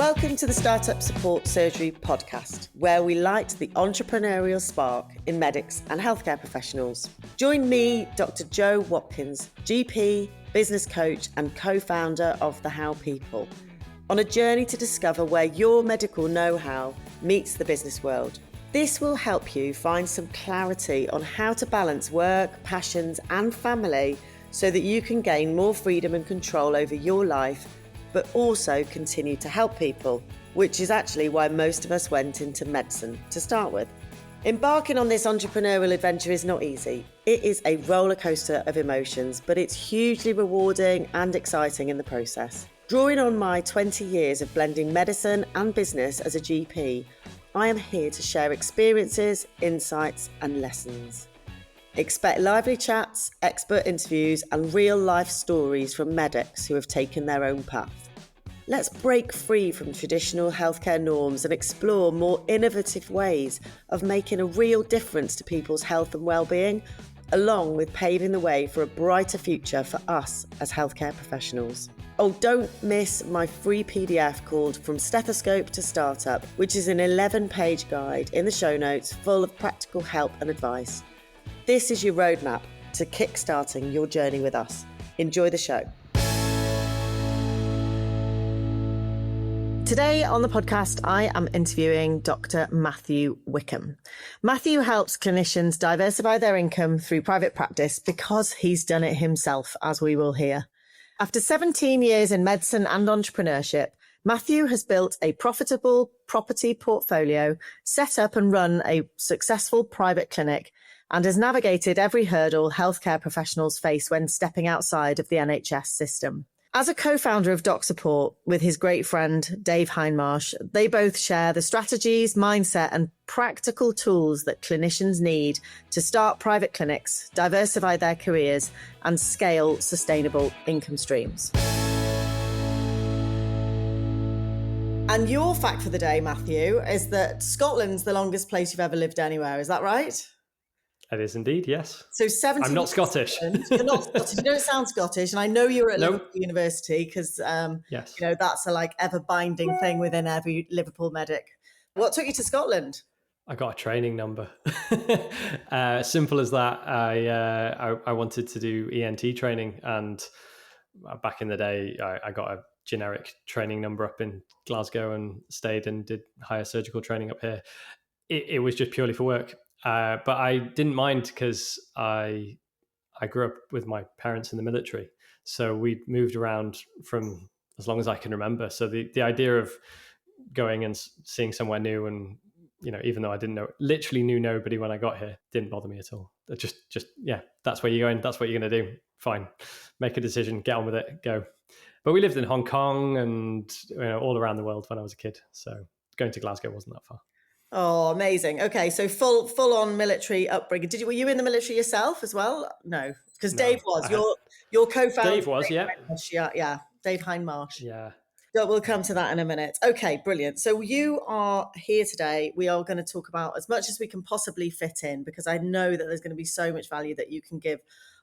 Welcome to the Startup Support Surgery podcast, where we light the entrepreneurial spark in medics and healthcare professionals. Join me, Dr. Joe Watkins, GP, business coach and co-founder of The How People, on a journey to discover where your medical know-how meets the business world. This will help you find some clarity on how to balance work, passions and family so that you can gain more freedom and control over your life, but also continue to help people, which is actually why most of us went into medicine to start with. Embarking on this entrepreneurial adventure is not easy. It is a roller coaster of emotions, but it's hugely rewarding and exciting in the process. Drawing on my 20 years of blending medicine and business as a GP, I am here to share experiences, insights and lessons. Expect lively chats, expert interviews and real-life stories from medics who have taken their own path. Let's break free from traditional healthcare norms and explore more innovative ways of making a real difference to people's health and well-being, along with paving the way for a brighter future for us as healthcare professionals. Oh, don't miss my free PDF called From Stethoscope to Startup, which is an 11-page guide in the show notes full of practical help and advice. This is your roadmap to kickstarting your journey with us. Enjoy the show. Today on the podcast, I am interviewing Dr. Matthew Wickham. Matthew helps clinicians diversify their income through private practice because he's done it himself, as we will hear. After 17 years in medicine and entrepreneurship, Matthew has built a profitable property portfolio, set up and run a successful private clinic, and has navigated every hurdle healthcare professionals face when stepping outside of the NHS system. As a co-founder of Doc Support with his great friend Dave Hindmarsh, they both share the strategies, mindset and practical tools that clinicians need to start private clinics, diversify their careers and scale sustainable income streams. And your fact for the day, Matthew, is that Scotland's the longest place you've ever lived anywhere. Is that right? It is indeed, yes. So 17 I'm not Scottish. You're not Scottish. You don't sound Scottish. And I know you were at Liverpool University because, yes. That's a ever binding thing within every Liverpool medic. What took you to Scotland? I got a training number. Simple as that. I wanted to do ENT training. And back in the day, I got a generic training number up in Glasgow and stayed and did higher surgical training up here. It was just purely for work. But I didn't mind because I grew up with my parents in the military. So we moved around from as long as I can remember. So the idea of going and seeing somewhere new and, even though I literally knew nobody when I got here, didn't bother me at all. Just, that's where you're going. That's what you're going to do. Fine. Make a decision, get on with it, go. But we lived in Hong Kong and all around the world when I was a kid. So going to Glasgow wasn't that far. Oh, amazing. Okay, so full on military upbringing. Were you in the military yourself as well? No, because Dave was your co-founder. Dave was, yeah. Yeah, Dave Hindmarsh. Yeah. We'll come to that in a minute. Okay, brilliant. So you are here today. We are going to talk about as much as we can possibly fit in, because I know that there's going to be so much value that you can give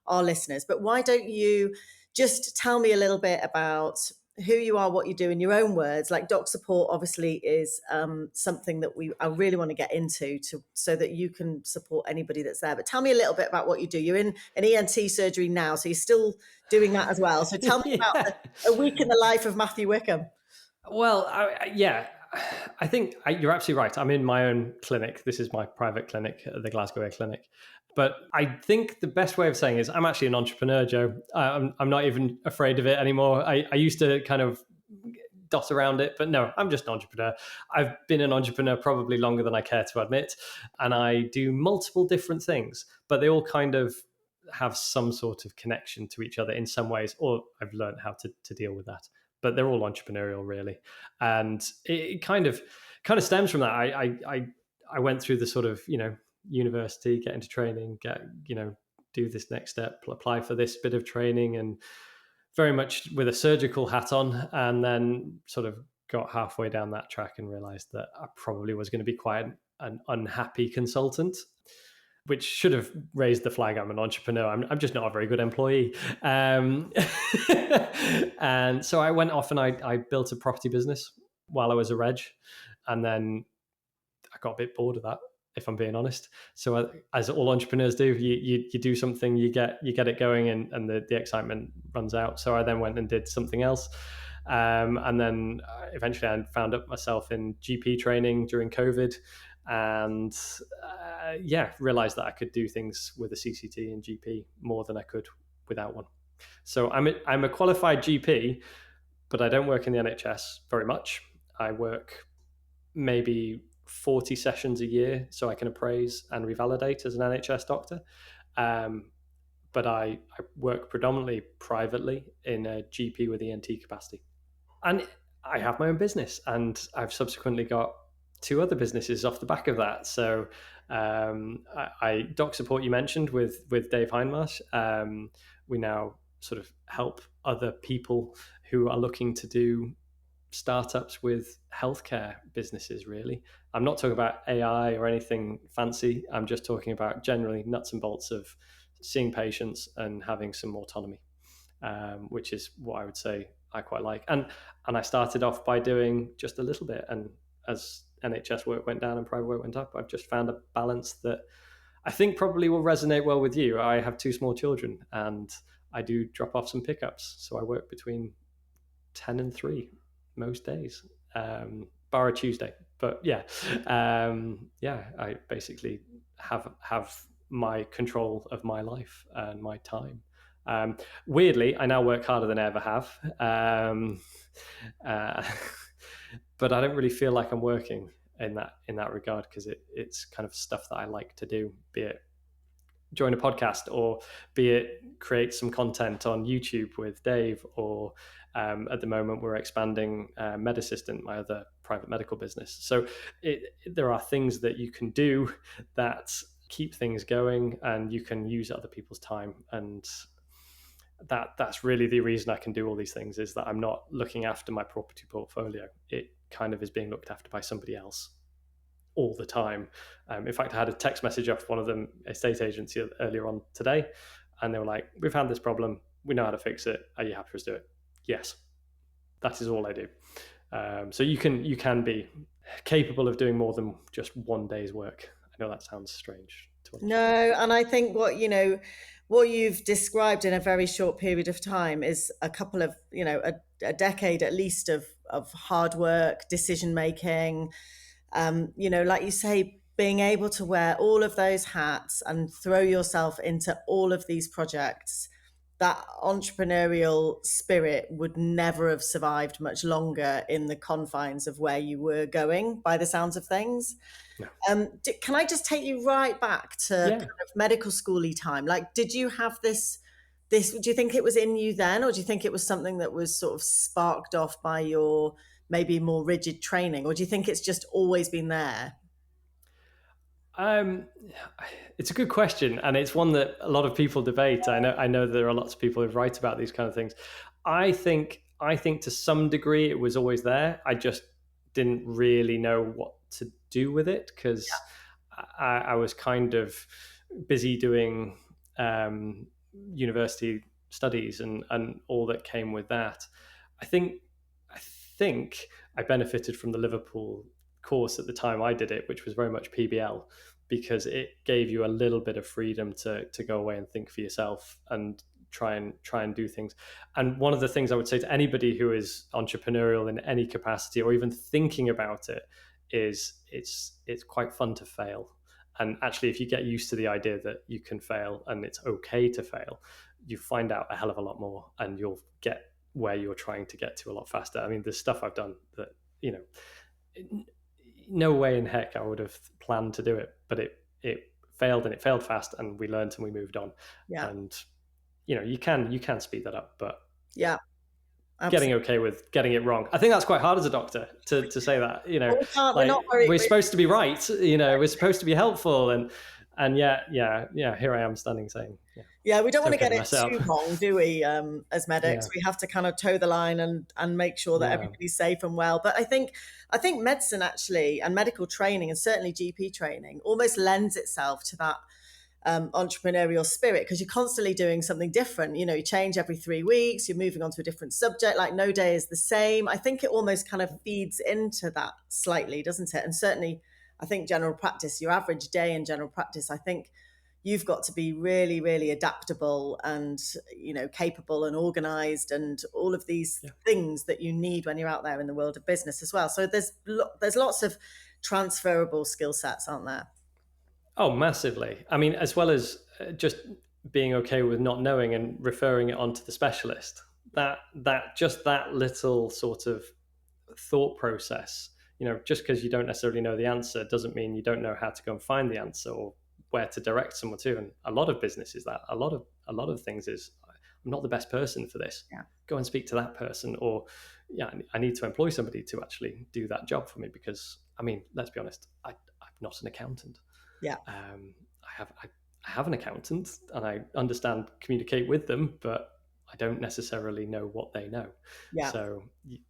our listeners. But why don't you just tell me a little bit about who you are, what you do in your own words. Like Doc Support obviously is something that I really want to get into so that you can support anybody that's there. But tell me a little bit about what you do. You're in an ENT surgery now, so you're still doing that as well. So tell me about a week in the life of Matthew Wickham. Well, I think you're absolutely right. I'm in my own clinic. This is my private clinic, the Glasgow Air Clinic. But I think the best way of saying is I'm actually an entrepreneur, Joe. I'm not even afraid of it anymore. I used to kind of dot around it, but no, I'm just an entrepreneur. I've been an entrepreneur probably longer than I care to admit. And I do multiple different things, but they all kind of have some sort of connection to each other in some ways, or I've learned how to deal with that. But they're all entrepreneurial, really. And it kind of stems from that. I went through the sort of, university, get into training, do this next step, apply for this bit of training, and very much with a surgical hat on, and then sort of got halfway down that track and realized that I probably was going to be quite an unhappy consultant, which should have raised the flag. I'm an entrepreneur. I'm just not a very good employee. And so I went off and I built a property business. while I was a reg, and then I got a bit bored of that, if I'm being honest. So as all entrepreneurs do, you do something, you get it going, and the excitement runs out. So I then went and did something else. And then eventually I found up myself in GP training during COVID, and realized that I could do things with a CCT and GP more than I could without one. So I'm a qualified GP, but I don't work in the NHS very much. I work maybe 40 sessions a year so I can appraise and revalidate as an NHS doctor. But I work predominantly privately in a GP with ENT capacity. And I have my own business, and I've subsequently got 2 other businesses off the back of that. So I Doc Support, you mentioned with Dave Hindmarsh. We now sort of help other people who are looking to do startups with healthcare businesses, really. I'm not talking about AI or anything fancy. I'm just talking about generally nuts and bolts of seeing patients and having some autonomy, which is what I would say I quite like. And I started off by doing just a little bit. And as NHS work went down and private work went up, I've just found a balance that I think probably will resonate well with you. I have 2 small children, and I do drop off some pickups. So I work between 10 and 3 most days, bar a Tuesday. But I basically have my control of my life and my time. Weirdly, I now work harder than I ever have, but I don't really feel like I'm working in that regard, because it's kind of stuff that I like to do, be it join a podcast, or be it create some content on YouTube with Dave, or at the moment we're expanding MedAssistant, my other private medical business. So there are things that you can do that keep things going, and you can use other people's time, and that's really the reason I can do all these things, is that I'm not looking after my property portfolio. It kind of is being looked after by somebody else all the time. In fact, I had a text message off one of them estate agency earlier on today, and they were like, "We've had this problem. We know how to fix it. Are you happy for us to do it?" Yes, that is all I do. So you can be capable of doing more than just one day's work. I know that sounds strange to understand. No, and I think what you've described in a very short period of time is a couple of, a decade at least of hard work, decision making, like you say, being able to wear all of those hats and throw yourself into all of these projects. That entrepreneurial spirit would never have survived much longer in the confines of where you were going, by the sounds of things. No. Can I just take you right back to kind of medical school-y time? Like, did you have this, do you think it was in you then, or do you think it was something that was sort of sparked off by your maybe more rigid training, or do you think it's just always been there? It's a good question, and it's one that a lot of people debate. I know there are lots of people who write about these kind of things. I think to some degree it was always there. I just didn't really know what to do with it, because I was kind of busy doing university studies and all that came with that. I think I benefited from the Liverpool course at the time I did it, which was very much PBL, because it gave you a little bit of freedom to go away and think for yourself and try and do things. And one of the things I would say to anybody who is entrepreneurial in any capacity, or even thinking about it, is it's quite fun to fail. And actually, if you get used to the idea that you can fail and it's okay to fail, you find out a hell of a lot more, and you'll get where you're trying to get to a lot faster. I mean, the stuff I've done that, no way in heck I would have planned to do it, but it failed, and it failed fast, and we learned and we moved on. Yeah. And you can speed that up, but yeah, absolutely. Getting okay with getting it wrong. I think that's quite hard as a doctor to say that. We're supposed to be right. We're supposed to be helpful, and here I am standing saying, we don't want to get it too wrong, do we? As medics, we have to kind of toe the line and make sure that everybody's safe and well. But I think medicine actually, and medical training, and certainly GP training, almost lends itself to that entrepreneurial spirit, because you're constantly doing something different. You know, you change every 3 weeks, you're moving on to a different subject, like no day is the same. I think it almost kind of feeds into that slightly, doesn't it? And certainly I think general practice, your average day in general practice, I think you've got to be really, really adaptable and, you know, capable and organized and all of these things that you need when you're out there in the world of business as well. So there's lots of transferable skill sets, aren't there? Oh, massively. I mean, as well as just being okay with not knowing and referring it on to the specialist. That little sort of thought process, you know, just because you don't necessarily know the answer doesn't mean you don't know how to go and find the answer or where to direct someone to. And a lot of business is that. A lot of things is, I'm not the best person for this. Yeah. Go and speak to that person, or I need to employ somebody to actually do that job for me, because I mean, let's be honest, I'm not an accountant. Yeah. I have an accountant and I understand communicate with them, but I don't necessarily know what they know. Yeah. So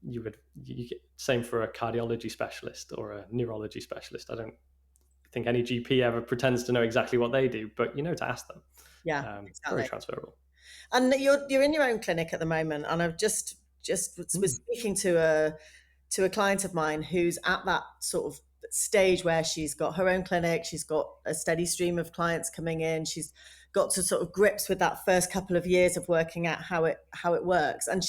you get same for a cardiology specialist or a neurology specialist. I don't think any GP ever pretends to know exactly what they do, but you know to ask them. Yeah, exactly. Very transferable. And you're in your own clinic at the moment, and I've just was speaking to a client of mine who's at that sort of stage where she's got her own clinic, she's got a steady stream of clients coming in, she's got to sort of grips with that first couple of years of working out how it works. And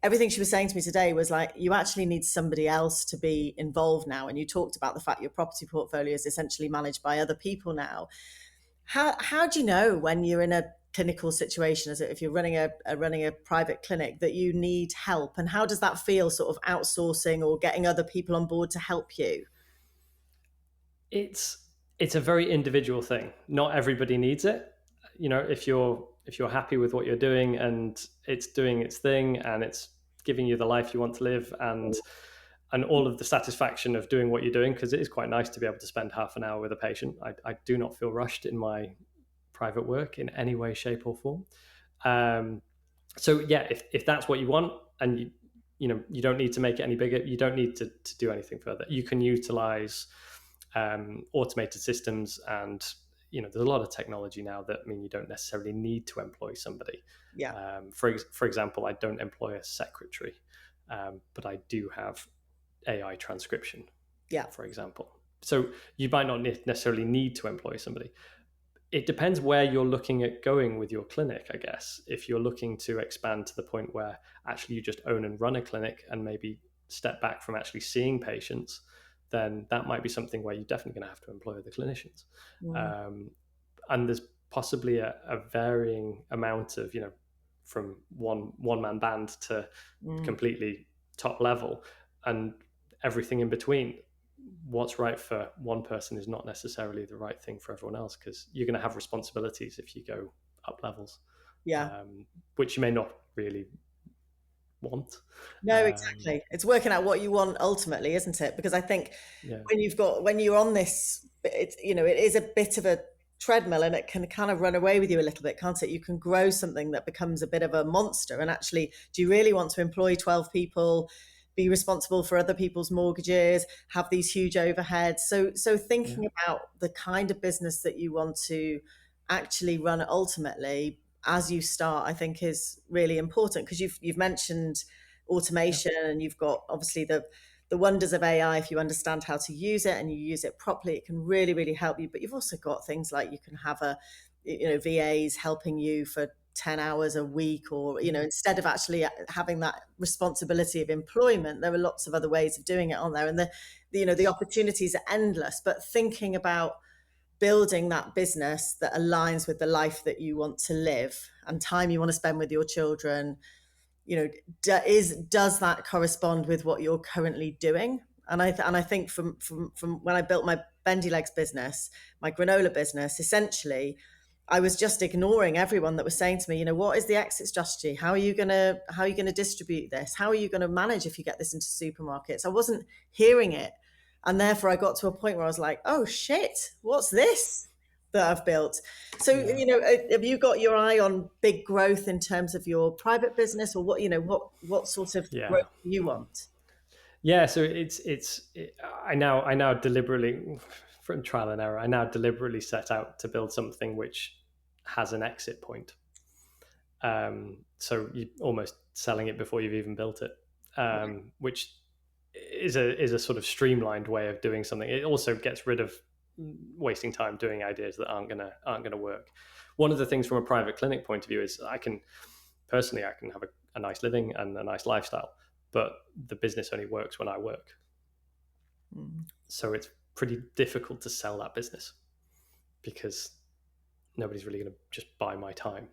everything she was saying to me today was like, you actually need somebody else to be involved now. And you talked about the fact your property portfolio is essentially managed by other people now. How do you know when you're in a clinical situation, as if you're running a private clinic, that you need help? And how does that feel, sort of outsourcing or getting other people on board to help you? It's a very individual thing. Not everybody needs it. You know, if you're happy with what you're doing and it's doing its thing and it's giving you the life you want to live and all of the satisfaction of doing what you're doing, because it is quite nice to be able to spend half an hour with a patient. I do not feel rushed in my private work in any way, shape or form. So yeah, if that's what you want, and you don't need to make it any bigger, you don't need to do anything further. You can utilize automated systems, and there's a lot of technology now that mean you don't necessarily need to employ somebody. Yeah. For example, I don't employ a secretary, but I do have AI transcription. Yeah. For example, so you might not necessarily need to employ somebody. It depends where you're looking at going with your clinic, I guess. If you're looking to expand to the point where actually you just own and run a clinic and maybe step back from actually seeing patients, then that might be something where you're definitely going to have to employ the clinicians. And there's possibly a varying amount of, from one-man band to completely top level and everything in between. What's right for one person is not necessarily the right thing for everyone else, because you're going to have responsibilities if you go up levels, which you may not really want. No, exactly. It's working out what you want ultimately, isn't it? Because I think when you're on this, it is a bit of a treadmill, and it can kind of run away with you a little bit, can't it? You can grow something that becomes a bit of a monster. And actually, do you really want to employ 12 people, be responsible for other people's mortgages, have these huge overheads? So thinking about the kind of business that you want to actually run ultimately as you start, I think is really important, because you've mentioned automation, and you've got obviously the wonders of AI. If you understand how to use it and you use it properly, it can really, really help you. But you've also got things like you can have VAs helping you for 10 hours a week, or instead of actually having that responsibility of employment, there are lots of other ways of doing it on there, and the opportunities are endless. But thinking about building that business that aligns with the life that you want to live and time you want to spend with your children, does that correspond with what you're currently doing? And I think from when I built my Bendy Legs business, my granola business, essentially I was just ignoring everyone that was saying to me, what is the exit strategy? How are you going to distribute this? How are you going to manage if you get this into supermarkets? I wasn't hearing it. And therefore I got to a point where I was like, oh shit, what's this that I've built? So, have you got your eye on big growth in terms of your private business, or what sort of growth do you want? Yeah. So I now deliberately, from trial and error, I now deliberately set out to build something which has an exit point. So you're almost selling it before you've even built it, which is a sort of streamlined way of doing something. It also gets rid of wasting time doing ideas that aren't gonna work. One of the things from a private clinic point of view is I can have a nice living and a nice lifestyle, but the business only works when I work. So it's pretty difficult to sell that business because nobody's really going to just buy my time.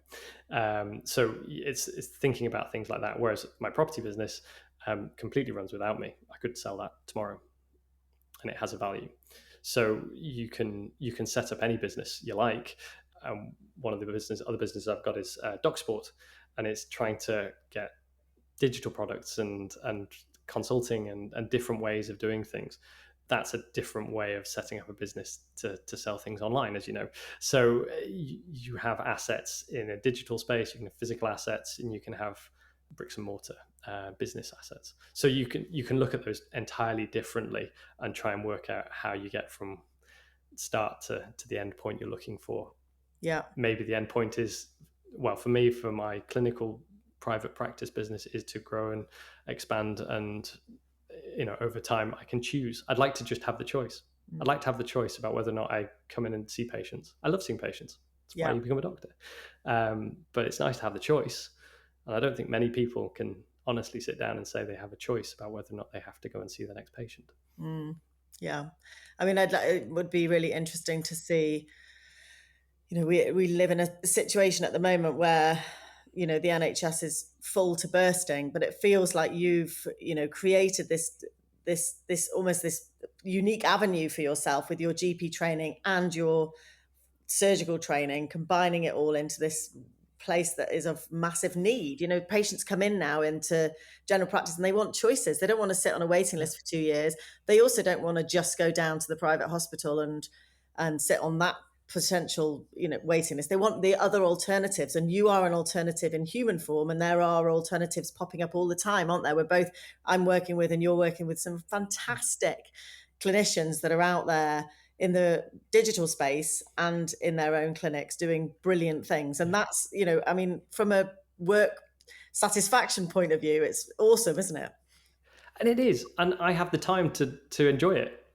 So it's thinking about things like that. Whereas my property business completely runs without me. I could sell that tomorrow, and it has a value. So you can set up any business you like. One of the other businesses I've got is Doc Sport, and it's trying to get digital products and consulting and different ways of doing things. That's a different way of setting up a business to sell things online, as you know. So you have assets in a digital space, you can have physical assets, and you can have bricks and mortar business assets. So you can look at those entirely differently and try and work out how you get from start to the end point you're looking for. Yeah. Maybe the end point is, well, for me, for my clinical private practice business, is to grow and expand, and over time I can choose. I'd like to just have the choice. I'd like to have the choice about whether or not I come in and see patients. I love seeing patients. That's why you become a doctor. But it's nice to have the choice. And I don't think many people can honestly sit down and say they have a choice about whether or not they have to go and see the next patient. Yeah. I mean, it would be really interesting to see, we live in a situation at the moment where, the NHS is full to bursting, but it feels like you've, created this almost this unique avenue for yourself with your GP training and your surgical training, combining it all into this place that is of massive need. Patients come in now into general practice and they want choices. They don't want to sit on a waiting list for 2 years. They also don't want to just go down to the private hospital and sit on that potential waiting list. They want the other alternatives, and you are an alternative in human form, and there are alternatives popping up all the time, aren't there? I'm working with, and you're working with, some fantastic clinicians that are out there in the digital space and in their own clinics doing brilliant things. And that's, from a work satisfaction point of view, it's awesome, isn't it? And it is, and I have the time to enjoy it.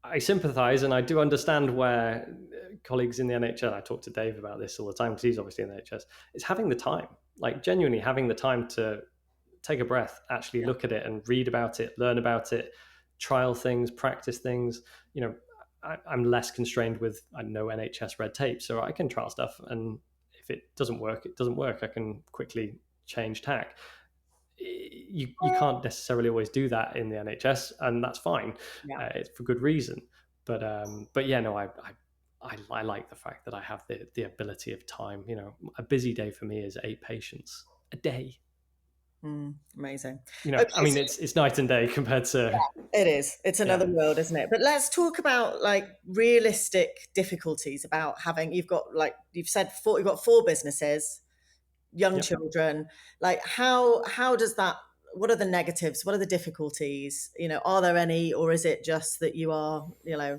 I sympathise, and I do understand where colleagues in the NHS, I talk to Dave about this all the time because he's obviously in the NHS, it's having the time, like genuinely having the time to take a breath, actually look at it and read about it, learn about it, trial things, practice things. I'm less constrained with, no NHS red tape, so I can trial stuff, and if it doesn't work, it doesn't work. I can quickly change tack. You can't necessarily always do that in the NHS, and that's fine. It's for good reason. But yeah, no, I like the fact that I have the ability of time. A busy day for me is 8 patients a day. Amazing. Okay, I mean, it's night and day compared to. It is. It's another world, isn't it? But let's talk about realistic difficulties about having. You've got, like you've said, you've got 4 businesses, young children. How does that? What are the negatives? What are the difficulties? Are there any, or is it just that you are,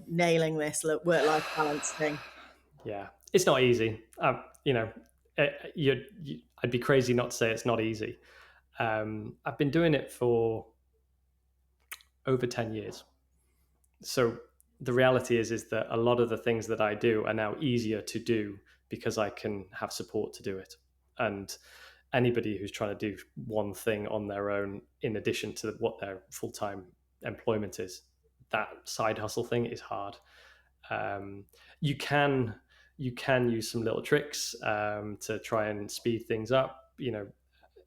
nailing this work-life balance thing? Yeah, it's not easy. I'd be crazy not to say it's not easy. I've been doing it for over 10 years. So the reality is that a lot of the things that I do are now easier to do because I can have support to do it. And anybody who's trying to do one thing on their own, in addition to what their full-time employment is, that side hustle thing is hard. You can use some little tricks to try and speed things up.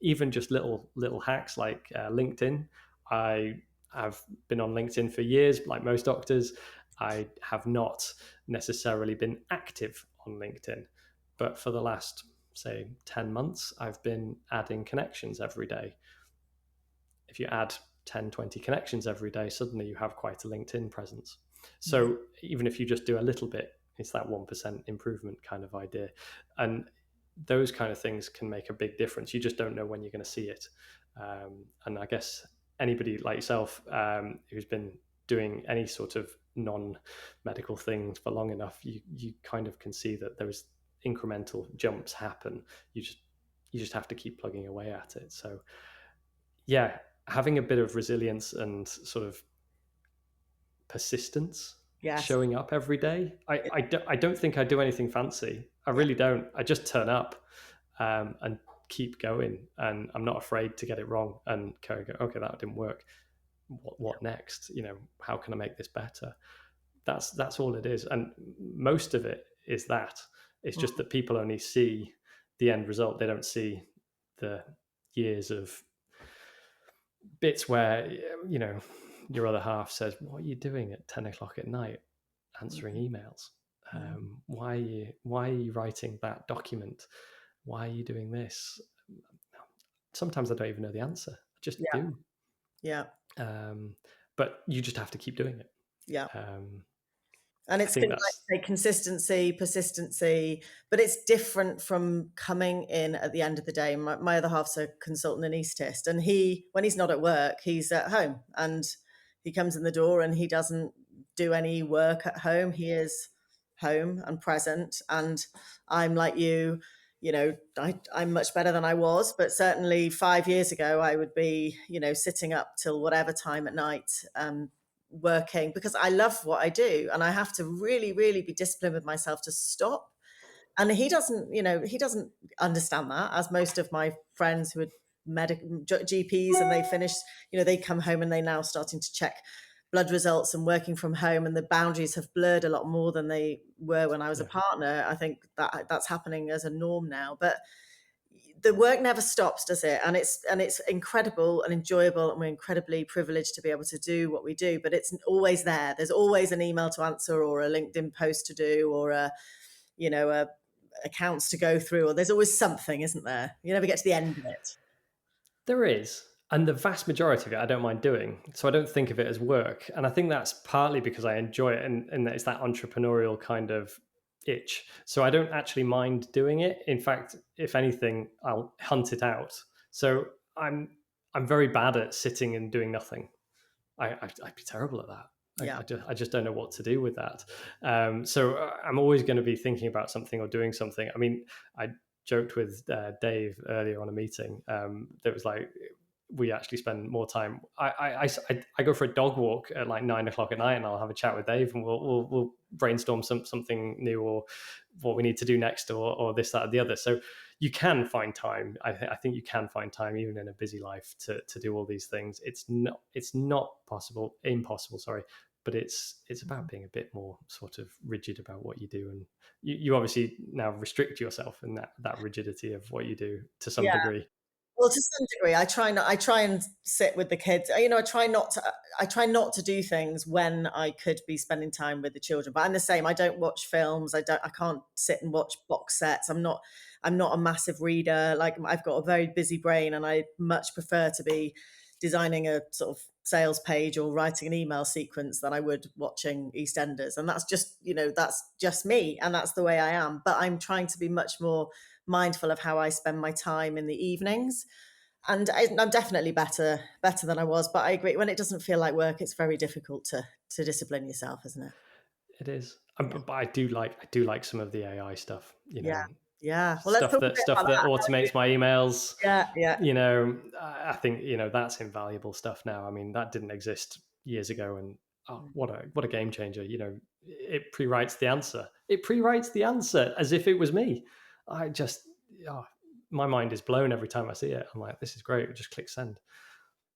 Even just little hacks like LinkedIn. I have been on LinkedIn for years, like most doctors. I have not necessarily been active on LinkedIn, but for the last, say, 10 months, I've been adding connections every day. If you add 10, 20 connections every day, suddenly you have quite a LinkedIn presence. So even if you just do a little bit, it's that 1% improvement kind of idea. And those kind of things can make a big difference. You just don't know when you're going to see it. And I guess anybody like yourself who's been doing any sort of non-medical things for long enough, you kind of can see that there is incremental jumps happen. You just have to keep plugging away at it. So yeah, having a bit of resilience and sort of persistence, Yes. showing up every day. I don't think I do anything fancy. I Yeah. really don't. I just turn up and keep going, and I'm not afraid to get it wrong and go, okay, that didn't work. What next? How can I make this better? That's all it is. And most of it is that. It's just that people only see the end result. They don't see the years of bits where your other half says, what are you doing at 10 o'clock at night answering emails? Why are you writing that document? Why are you doing this? Sometimes I don't even know the answer. I just do. Yeah. But you just have to keep doing it. Yeah. Um, And it's things like, say, consistency, persistency, but it's different from coming in at the end of the day. My other half's a consultant anaesthetist, and when he's not at work, he's at home, and he comes in the door and he doesn't do any work at home. He is home and present. And I'm like you, I'm much better than I was, but certainly 5 years ago, I would be, sitting up till whatever time at night, working, because I love what I do, and I have to really, really be disciplined with myself to stop. And he doesn't understand that, as most of my friends who are GPs, and they finish, they come home and they now starting to check blood results and working from home, and the boundaries have blurred a lot more than they were when I was a partner. I think that's happening as a norm now, but the work never stops, does it? And it's incredible and enjoyable, and we're incredibly privileged to be able to do what we do, but it's always there. There's always an email to answer, or a LinkedIn post to do, or a accounts to go through, or there's always something, isn't there? You never get to the end of it. There is. And the vast majority of it I don't mind doing. So I don't think of it as work. And I think that's partly because I enjoy it, and it's that entrepreneurial kind of itch. So I don't actually mind doing it. In fact, if anything, I'll hunt it out. So I'm very bad at sitting and doing nothing. I'd be terrible at that. Yeah. I just don't know what to do with that. So I'm always going to be thinking about something or doing something. I mean, I joked with Dave earlier on a meeting that was like, we actually spend more time. I go for a dog walk at like 9 o'clock at night, and I'll have a chat with Dave, and we'll brainstorm something new, or what we need to do next, or this, that, or the other. So you can find time. I think you can find time even in a busy life to do all these things. It's not impossible. Sorry. But it's about being a bit more sort of rigid about what you do, and you obviously now restrict yourself in that rigidity of what you do to some degree. Well, to some degree, I try and sit with the kids. I try not to do things when I could be spending time with the children. But I'm the same. I don't watch films. I can't sit and watch box sets. I'm not a massive reader. Like, I've got a very busy brain, and I much prefer to be designing a sort of sales page or writing an email sequence than I would watching EastEnders. And that's just me, and that's the way I am. But I'm trying to be much more mindful of how I spend my time in the evenings. And I'm definitely better than I was. But I agree, when it doesn't feel like work, it's very difficult to discipline yourself, isn't it? It is. But I do like some of the AI stuff, Yeah. Well, let's talk a bit stuff about that automates my emails. Yeah. I think, that's invaluable stuff now. I mean, that didn't exist years ago, and what a game changer. It pre-writes the answer. It pre-writes the answer as if it was me. I just, my mind is blown every time I see it. I'm like, this is great. Just click send.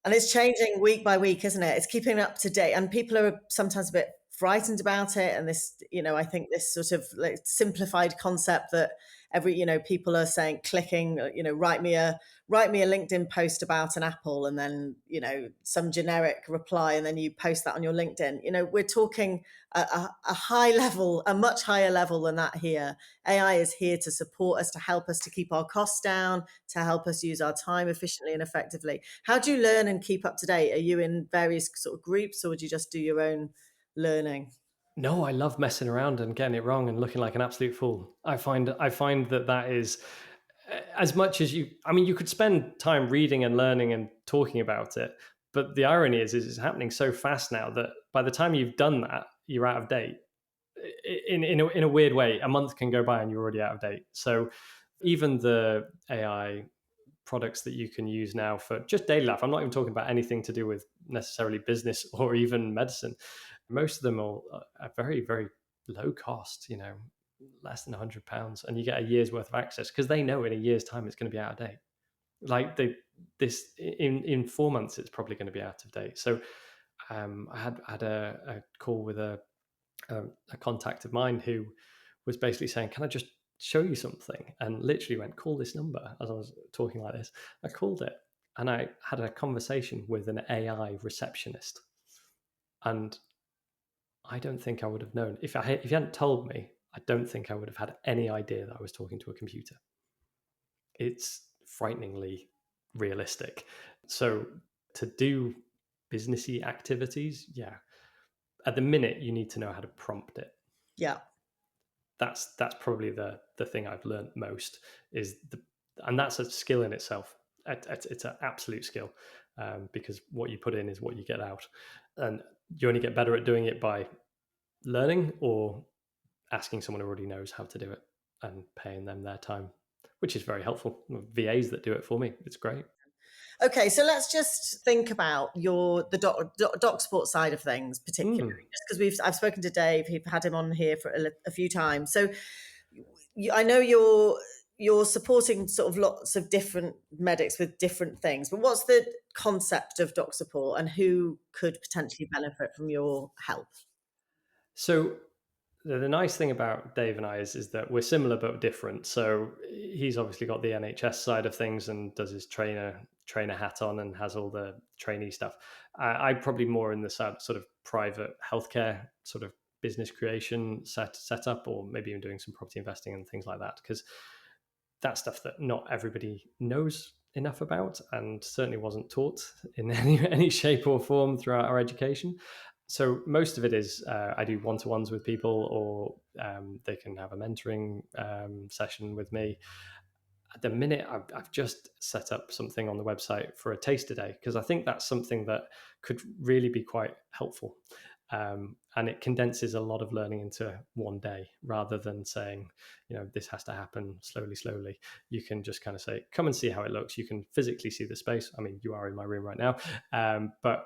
And it's changing week by week, isn't it? It's keeping up to date, and people are sometimes a bit frightened about it. And this, I think this sort of like simplified concept that people are saying, clicking, write me a LinkedIn post about an apple, and then, some generic reply, and then you post that on your LinkedIn. We're talking a high level, a much higher level than that here. AI is here to support us, to help us to keep our costs down, to help us use our time efficiently and effectively. How do you learn and keep up to date? Are you in various sort of groups, or would you just do your own learning? No, I love messing around and getting it wrong and looking like an absolute fool. I find that is, as much as you could spend time reading and learning and talking about it, But the irony is it's happening so fast now that by the time you've done that, you're out of date. In a weird way, a month can go by and you're already out of date. So even the AI products that you can use now for just daily life, I'm not even talking about anything to do with necessarily business or even medicine. Most of them are very, very low cost, less than £100, and you get a year's worth of access because they know in a year's time it's going to be out of date. Like this in 4 months, it's probably going to be out of date. So I had a call with a contact of mine who was basically saying, "Can I just show you something?" And literally went, "Call this number." As I was talking like this, I called it, and I had a conversation with an AI receptionist. And I don't think I would have known if you hadn't told me. I don't think I would have had any idea that I was talking to a computer. It's frighteningly realistic. So to do businessy activities, yeah, at the minute you need to know how to prompt it. Yeah. That's probably the thing I've learned most and that's a skill in itself. It's an absolute skill, because what you put in is what you get out, and you only get better at doing it by learning or asking someone who already knows how to do it and paying them their time, which is very helpful. VAs that do it for me, it's great. Okay, so let's just think about the doc support side of things, particularly, just because I've spoken to Dave. We've had him on here for a few times. So I know you're supporting sort of lots of different medics with different things, but what's the concept of doc support and who could potentially benefit from your help? So the nice thing about Dave and I is that we're similar but different. So he's obviously got the NHS side of things and does his trainer hat on and has all the trainee stuff. I'm probably more in the sort of private healthcare sort of business creation setup, or maybe even doing some property investing and things like that, because that's stuff that not everybody knows enough about and certainly wasn't taught in any shape or form throughout our education. So most of it is I do one-to-ones with people, or they can have a mentoring session with me. At the minute, I've just set up something on the website for a taster day, because I think that's something that could really be quite helpful. And it condenses a lot of learning into one day, rather than saying, this has to happen slowly. You can just kind of say, come and see how it looks. You can physically see the space. I mean, you are in my room right now, but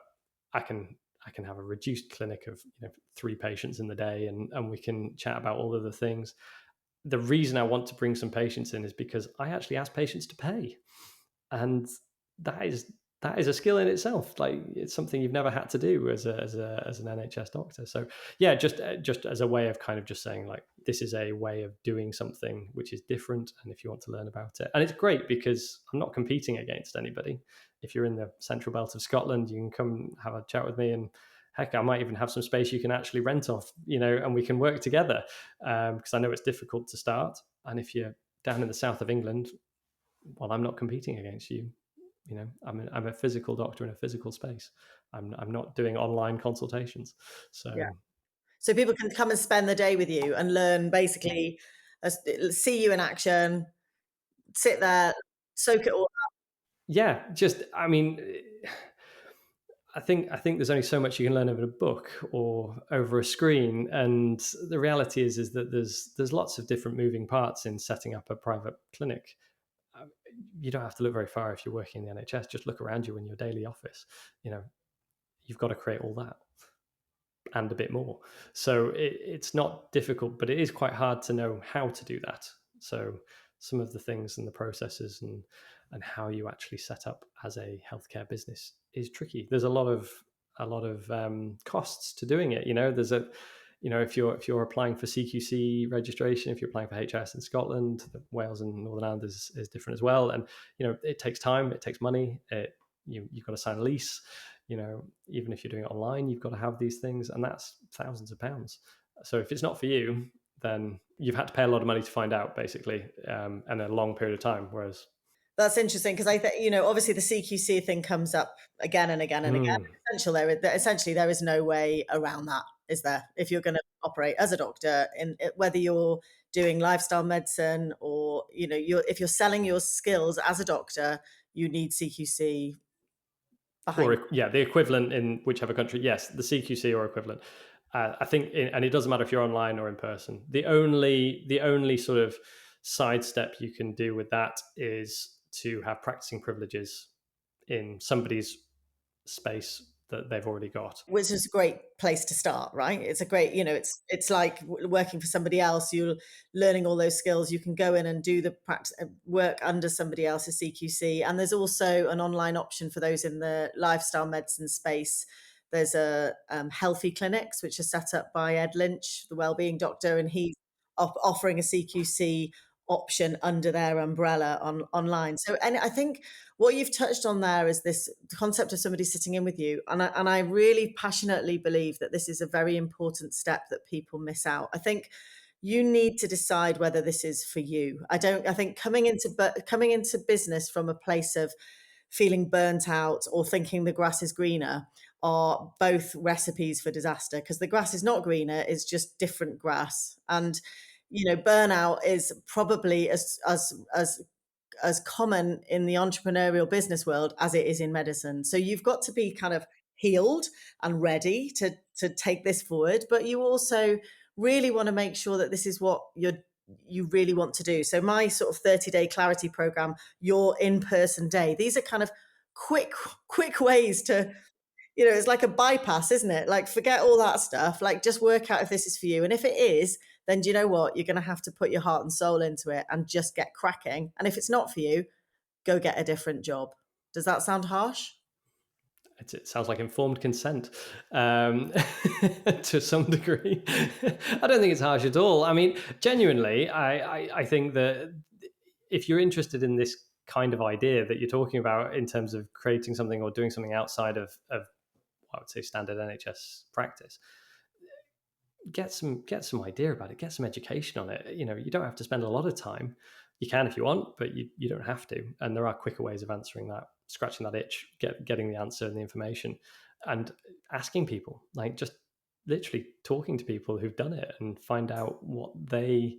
I can have a reduced clinic of 3 patients in the day, and we can chat about all of the things. The reason I want to bring some patients in is because I actually ask patients to pay, and that is a skill in itself. Like, it's something you've never had to do as an NHS doctor. So yeah, just as a way of kind of just saying, like, this is a way of doing something which is different, and if you want to learn about it, and it's great because I'm not competing against anybody. If you're in the central belt of Scotland, you can come have a chat with me, and heck, I might even have some space you can actually rent off, and we can work together, because I know it's difficult to start. And if you're down in the south of England, well, I'm not competing against you. I'm a physical doctor in a physical space. I'm not doing online consultations. So Yeah. So people can come and spend the day with you and learn, basically, see you in action, sit there, soak it all up. Yeah, I think there's only so much you can learn over a book or over a screen, and the reality is that there's lots of different moving parts in setting up a private clinic. You don't have to look very far if you're working in the NHS. Just look around you in your daily office. You've got to create all that and a bit more. So it's not difficult, but it is quite hard to know how to do that. So some of the things and the processes and how you actually set up as a healthcare business is tricky. There's a lot of costs to doing it. There's if you're applying for CQC registration, if you're applying for HS in Scotland, Wales and Northern Ireland is different as well. And it takes time, it takes money. You've got to sign a lease. Even if you're doing it online, you've got to have these things, and that's thousands of pounds. So if it's not for you, then you've had to pay a lot of money to find out, basically, and a long period of time. Whereas that's interesting, because I think, obviously the CQC thing comes up again and again and again. Essentially, there is no way around that, is there? If you're going to operate as a doctor, whether you're doing lifestyle medicine or if you're selling your skills as a doctor, you need CQC behind. the equivalent in whichever country. Yes, the CQC or equivalent. I think, and it doesn't matter if you're online or in person. The only sort of sidestep you can do with that is to have practicing privileges in somebody's space that they've already got. Which is a great place to start, right? It's a great, it's like working for somebody else. You're learning all those skills. You can go in and do the practice work under somebody else's CQC. And there's also an online option for those in the lifestyle medicine space. There's a healthy clinics, which are set up by Ed Lynch, the wellbeing doctor, and he's offering a CQC option under their umbrella online. So, and I think what you've touched on there is this concept of somebody sitting in with you. And I really passionately believe that this is a very important step that people miss out. I think you need to decide whether this is for you. I think coming into business from a place of feeling burnt out or thinking the grass is greener are both recipes for disaster, because the grass is not greener, it's just different grass. And burnout is probably as common in the entrepreneurial business world as it is in medicine. So you've got to be kind of healed and ready to take this forward, but you also really want to make sure that this is what you really want to do. So my sort of 30-day clarity program, your in-person day, these are kind of quick ways to, it's like a bypass, isn't it? Like, forget all that stuff, like just work out if this is for you. And if it is, then do you know what? You're going to have to put your heart and soul into it and just get cracking. And if it's not for you, go get a different job. Does that sound harsh? It sounds like informed consent to some degree. I don't think it's harsh at all. I mean, genuinely, I think that if you're interested in this kind of idea that you're talking about in terms of creating something or doing something outside of I would say standard NHS practice, get some idea about it, get some education on it. You don't have to spend a lot of time. You can if you want, but you don't have to. And there are quicker ways of answering that, scratching that itch, getting the answer and the information, and asking people, like just literally talking to people who've done it and find out what they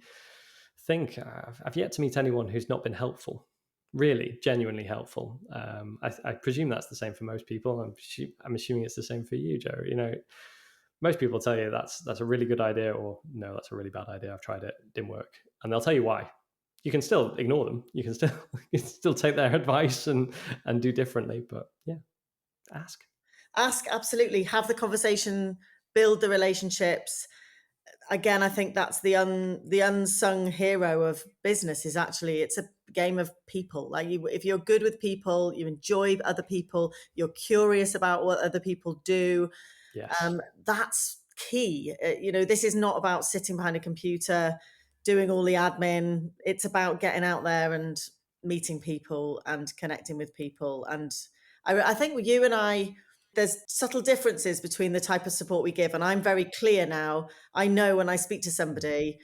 think. I've yet to meet anyone who's not been helpful, really genuinely helpful. I presume that's the same for most people. I'm assuming it's the same for you, Joe. Most people tell you that's a really good idea, or no, that's a really bad idea. I've tried it, didn't work, and they'll tell you why. You can still ignore them. You can still take their advice and do differently. But yeah, ask, absolutely, have the conversation, build the relationships. Again, I think that's the unsung hero of business. Is actually, it's a game of people. Like, if you're good with people, you enjoy other people, you're curious about what other people do. yes, that's key. This is not about sitting behind a computer doing all the admin. It's about getting out there and meeting people and connecting with people. And I think you and I, there's subtle differences between the type of support we give. And I'm very clear now. I know when I speak to somebody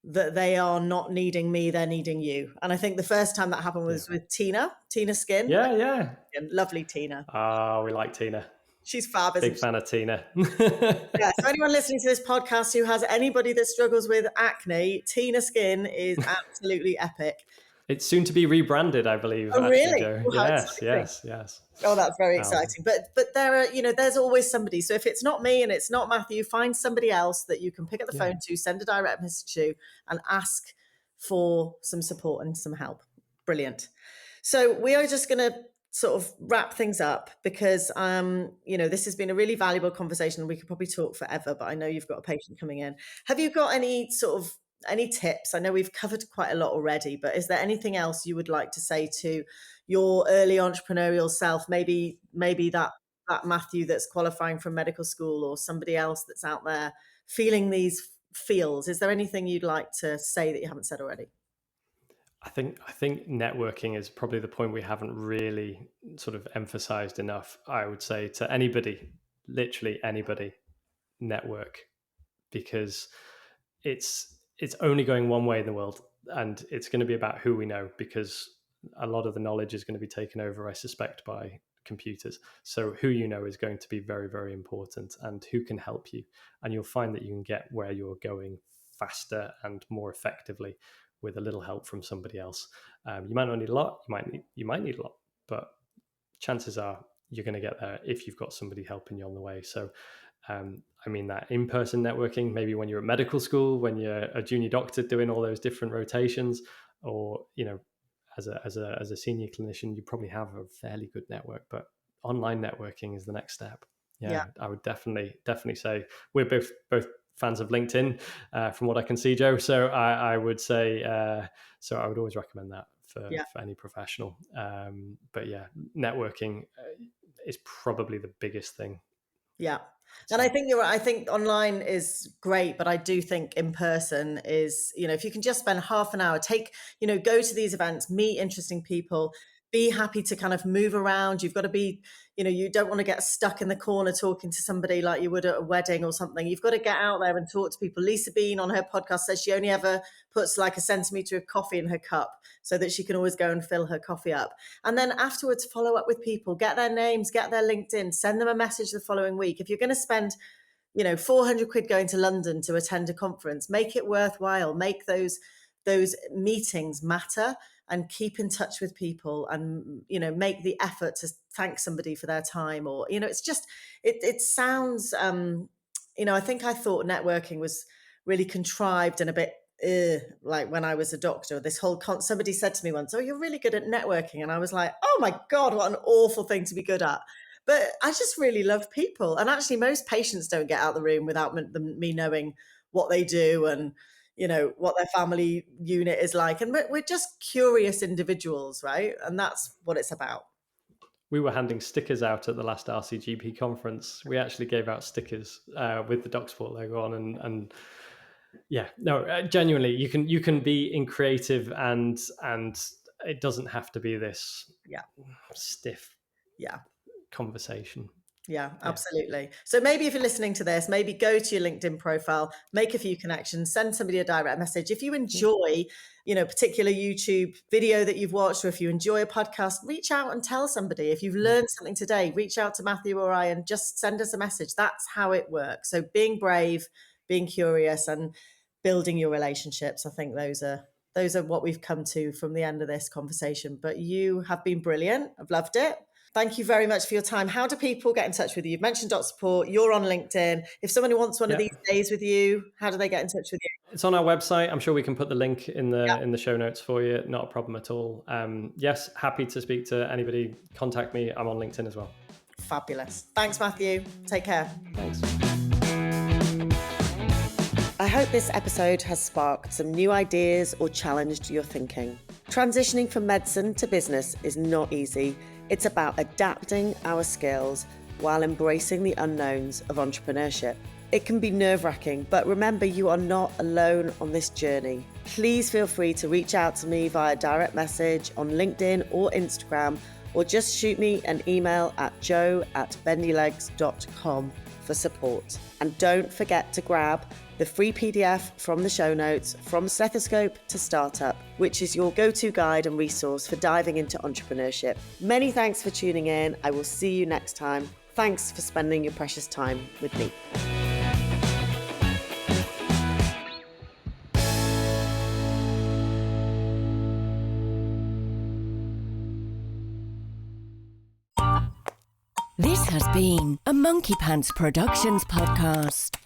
that they are not needing me, they're needing you. And I think the first time that happened was with Tina Skin. yeah. Lovely Tina. Oh, we like Tina. She's fab, isn't Big she? fan of Tina. Yeah, so anyone listening to this podcast who has anybody that struggles with acne, Tina Skin is absolutely epic. It's soon to be rebranded, I believe. Oh, actually, really? Joe. Wow, Yes. Oh, that's very exciting. But there are, there's always somebody. So if it's not me and it's not Matthew, find somebody else that you can pick up the phone to, send a direct message to, and ask for some support and some help. Brilliant. So we are just going to sort of wrap things up, because this has been a really valuable conversation. We could probably talk forever, but I know you've got a patient coming in. Have you got any tips? I know we've covered quite a lot already, but is there anything else you would like to say to your early entrepreneurial self? Maybe that Matthew that's qualifying from medical school, or somebody else that's out there feeling these feels. Is there anything you'd like to say that you haven't said already? I think networking is probably the point we haven't really sort of emphasized enough. I would say to anybody, literally anybody, network, because it's only going one way in the world, and it's going to be about who we know, because a lot of the knowledge is going to be taken over, I suspect, by computers. So who you know is going to be very, very important, and who can help you. And you'll find that you can get where you're going faster and more effectively with a little help from somebody else. You might not need a lot. You might need a lot, but chances are you're going to get there if you've got somebody helping you on the way. So I mean that in-person networking, maybe when you're at medical school, when you're a junior doctor doing all those different rotations, or, you know, as a senior clinician, you probably have a fairly good network, but online networking is the next step. Yeah. I would definitely say we're both fans of LinkedIn, from what I can see, Joe. So I would say, so I would always recommend that for any professional. But yeah, networking is probably the biggest thing. Yeah. And I think you're right. I think online is great, but I do think in person is, you know, if you can just spend half an hour, go to these events, meet interesting people, be happy to kind of move around. You've got to be, you don't want to get stuck in the corner talking to somebody like you would at a wedding or something. You've got to get out there and talk to people. Lisa Bean on her podcast says she only ever puts like a centimetre of coffee in her cup so that she can always go and fill her coffee up. And then afterwards, follow up with people, get their names, get their LinkedIn, send them a message the following week. If you're going to spend 400 quid going to London to attend a conference, make it worthwhile, make those meetings matter, and keep in touch with people, and make the effort to thank somebody for their time, or it's just it sounds I think I thought networking was really contrived and a bit like when I was a doctor. This whole somebody said to me once, "Oh, you're really good at networking," and I was like, "Oh my God, what an awful thing to be good at." But I just really love people. And actually, most patients don't get out of the room without me knowing what they do and, what their family unit is like. And we're just curious individuals, right? And that's what it's about. We were handing stickers out at the last RCGP conference. We actually gave out stickers with the DocSport logo on, and yeah, no, genuinely, you can be in creative, and it doesn't have to be this stiff conversation. Yeah, absolutely. So maybe if you're listening to this, maybe go to your LinkedIn profile, make a few connections, send somebody a direct message. If you enjoy, particular YouTube video that you've watched, or if you enjoy a podcast, reach out and tell somebody. If you've learned something today, reach out to Matthew or I and just send us a message. That's how it works. So being brave, being curious, and building your relationships. I think those are what we've come to from the end of this conversation. But you have been brilliant. I've loved it. Thank you very much for your time. How do people get in touch with you? You've mentioned DocSport. You're on LinkedIn. If somebody wants one of these days with you, how do they get in touch with you? It's on our website. I'm sure we can put the link in the show notes for you. Not a problem at all. Yes, happy to speak to anybody. Contact me. I'm on LinkedIn as well. Fabulous. Thanks, Matthew. Take care. Thanks. I hope this episode has sparked some new ideas or challenged your thinking. Transitioning from medicine to business is not easy. It's about adapting our skills while embracing the unknowns of entrepreneurship. It can be nerve-wracking, but remember, you are not alone on this journey. Please feel free to reach out to me via direct message on LinkedIn or Instagram, or just shoot me an email at joe@bendylegs.com for support. And don't forget to grab the free PDF from the show notes, From Stethoscope to Startup, which is your go-to guide and resource for diving into entrepreneurship. Many thanks for tuning in. I will see you next time. Thanks for spending your precious time with me. This has been a Monkey Pants Productions podcast.